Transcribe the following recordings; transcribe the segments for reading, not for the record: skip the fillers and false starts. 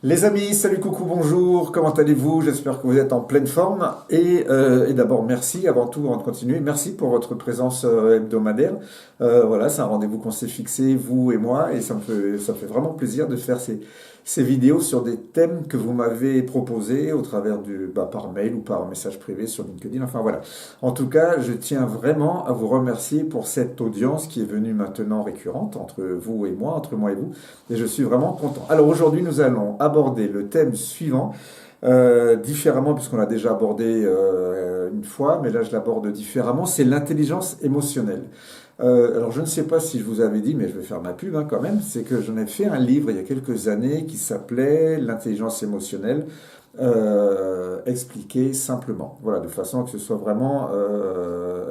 Les amis, salut, coucou, bonjour, comment allez-vous? J'espère que vous êtes en pleine forme. Et d'abord, merci, avant tout, avant de continuer, merci pour votre présence hebdomadaire. Voilà, c'est un rendez-vous qu'on s'est fixé, vous et moi, et ça me fait vraiment plaisir de faire ces vidéos sur des thèmes que vous m'avez proposés au travers par mail ou par message privé sur LinkedIn. Enfin voilà. En tout cas, je tiens vraiment à vous remercier pour cette audience qui est venue maintenant récurrente entre vous et moi, entre moi et vous. Et je suis vraiment content. Alors aujourd'hui, nous allons aborder le thème suivant, différemment, puisqu'on l'a déjà abordé une fois, mais là je l'aborde différemment, c'est l'intelligence émotionnelle. Alors je ne sais pas si je vous avais dit, mais je vais faire ma pub quand même, c'est que j'en ai fait un livre il y a quelques années qui s'appelait L'intelligence émotionnelle, expliqué simplement. Voilà, de façon que ce soit vraiment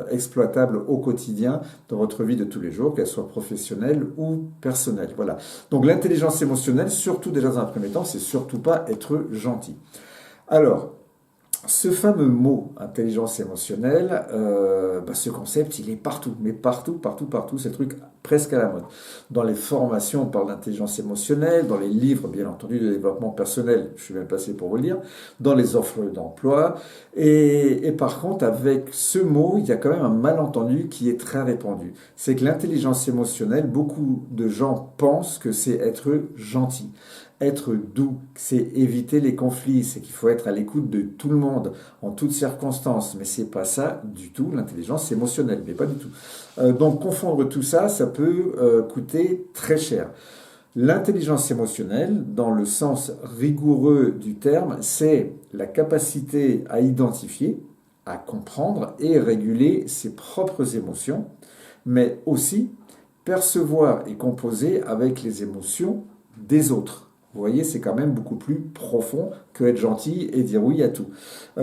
exploitable au quotidien dans votre vie de tous les jours, qu'elle soit professionnelle ou personnelle. Voilà. Donc l'intelligence émotionnelle, surtout déjà dans un premier temps, c'est surtout pas être gentil. Alors, ce fameux mot intelligence émotionnelle, ce concept, il est partout, mais partout, partout, partout, c'est truc presque à la mode. Dans les formations, on parle d'intelligence émotionnelle, dans les livres, bien entendu, de développement personnel, je suis bien placé pour vous le dire, dans les offres d'emploi, et par contre, avec ce mot, il y a quand même un malentendu qui est très répandu. C'est que l'intelligence émotionnelle, beaucoup de gens pensent que c'est être gentil. Être doux, c'est éviter les conflits, c'est qu'il faut être à l'écoute de tout le monde, en toutes circonstances. Mais c'est pas ça du tout, l'intelligence émotionnelle, mais pas du tout. Donc confondre tout ça, ça peut coûter très cher. L'intelligence émotionnelle, dans le sens rigoureux du terme, c'est la capacité à identifier, à comprendre et réguler ses propres émotions, mais aussi percevoir et composer avec les émotions des autres. Vous voyez, c'est quand même beaucoup plus profond que être gentil et dire oui à tout.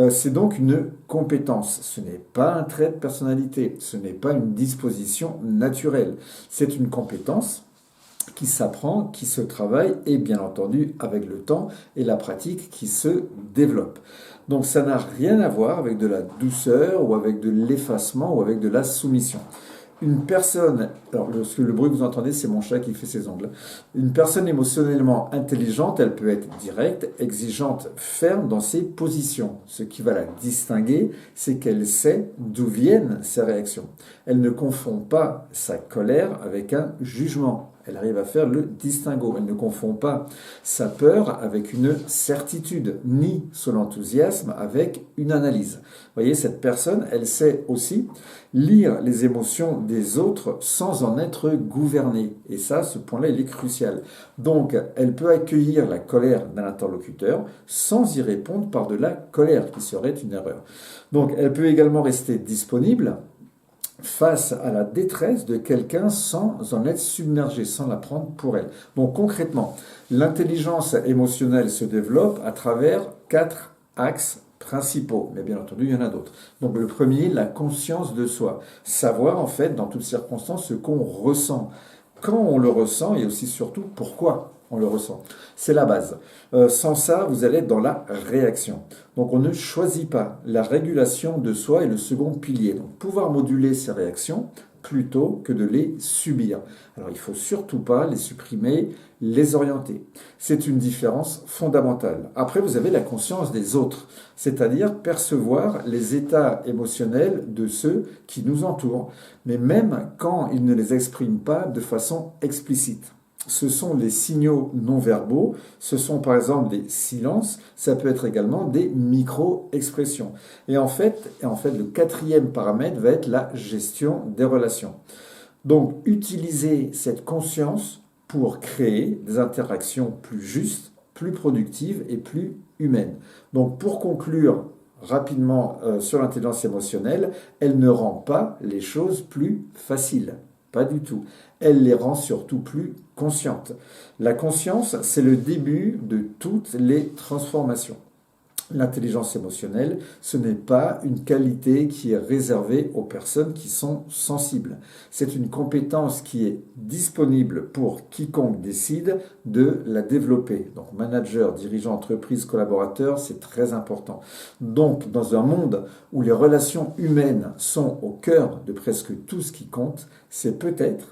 C'est donc une compétence. Ce n'est pas un trait de personnalité. Ce n'est pas une disposition naturelle. C'est une compétence qui s'apprend, qui se travaille et bien entendu avec le temps et la pratique qui se développe. Donc ça n'a rien à voir avec de la douceur ou avec de l'effacement ou avec de la soumission. Une personne, alors le bruit que vous entendez, c'est mon chat qui fait ses ongles. Une personne émotionnellement intelligente, elle peut être directe, exigeante, ferme dans ses positions. Ce qui va la distinguer, c'est qu'elle sait d'où viennent ses réactions. Elle ne confond pas sa colère avec un jugement. Elle arrive à faire le distinguo. Elle ne confond pas sa peur avec une certitude, ni son enthousiasme avec une analyse. Vous voyez, cette personne, elle sait aussi lire les émotions des autres sans en être gouvernée. Et ça, ce point-là, il est crucial. Donc, elle peut accueillir la colère d'un interlocuteur sans y répondre par de la colère, qui serait une erreur. Donc, elle peut également rester disponible face à la détresse de quelqu'un sans en être submergé, sans la prendre pour elle. Donc concrètement, l'intelligence émotionnelle se développe à travers 4 axes principaux, mais bien entendu il y en a d'autres. Donc le premier, la conscience de soi, savoir en fait dans toutes circonstances ce qu'on ressent, quand on le ressent et aussi surtout pourquoi on le ressent. C'est la base. Sans ça, vous allez être dans la réaction. Donc on ne choisit pas. La régulation de soi est le second pilier. Donc pouvoir moduler ses réactions plutôt que de les subir. Alors il ne faut surtout pas les supprimer, les orienter. C'est une différence fondamentale. Après, vous avez la conscience des autres, c'est-à-dire percevoir les états émotionnels de ceux qui nous entourent, mais même quand ils ne les expriment pas de façon explicite. Ce sont les signaux non verbaux, ce sont par exemple des silences, ça peut être également des micro-expressions. Et en fait, le quatrième paramètre va être la gestion des relations. Donc, utiliser cette conscience pour créer des interactions plus justes, plus productives et plus humaines. Donc, pour conclure rapidement sur l'intelligence émotionnelle, elle ne rend pas les choses plus faciles. Pas du tout. Elle les rend surtout plus conscientes. La conscience, c'est le début de toutes les transformations. L'intelligence émotionnelle, ce n'est pas une qualité qui est réservée aux personnes qui sont sensibles. C'est une compétence qui est disponible pour quiconque décide de la développer. Donc manager, dirigeant, entreprise, collaborateur, c'est très important. Donc dans un monde où les relations humaines sont au cœur de presque tout ce qui compte, c'est peut-être,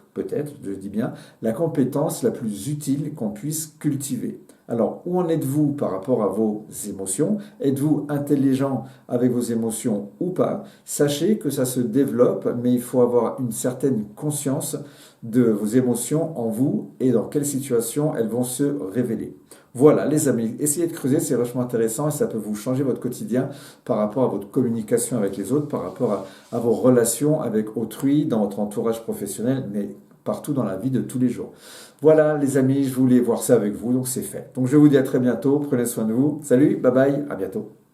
je dis bien, la compétence la plus utile qu'on puisse cultiver. Alors, où en êtes-vous par rapport à vos émotions? Êtes-vous intelligent avec vos émotions ou pas? Sachez que ça se développe, mais il faut avoir une certaine conscience de vos émotions en vous et dans quelle situation elles vont se révéler. Voilà, les amis, essayez de creuser, c'est vachement intéressant et ça peut vous changer votre quotidien par rapport à votre communication avec les autres, par rapport à vos relations avec autrui, dans votre entourage professionnel, mais partout dans la vie de tous les jours. Voilà, les amis, je voulais voir ça avec vous, donc c'est fait. Donc je vous dis à très bientôt, prenez soin de vous. Salut, bye bye, à bientôt.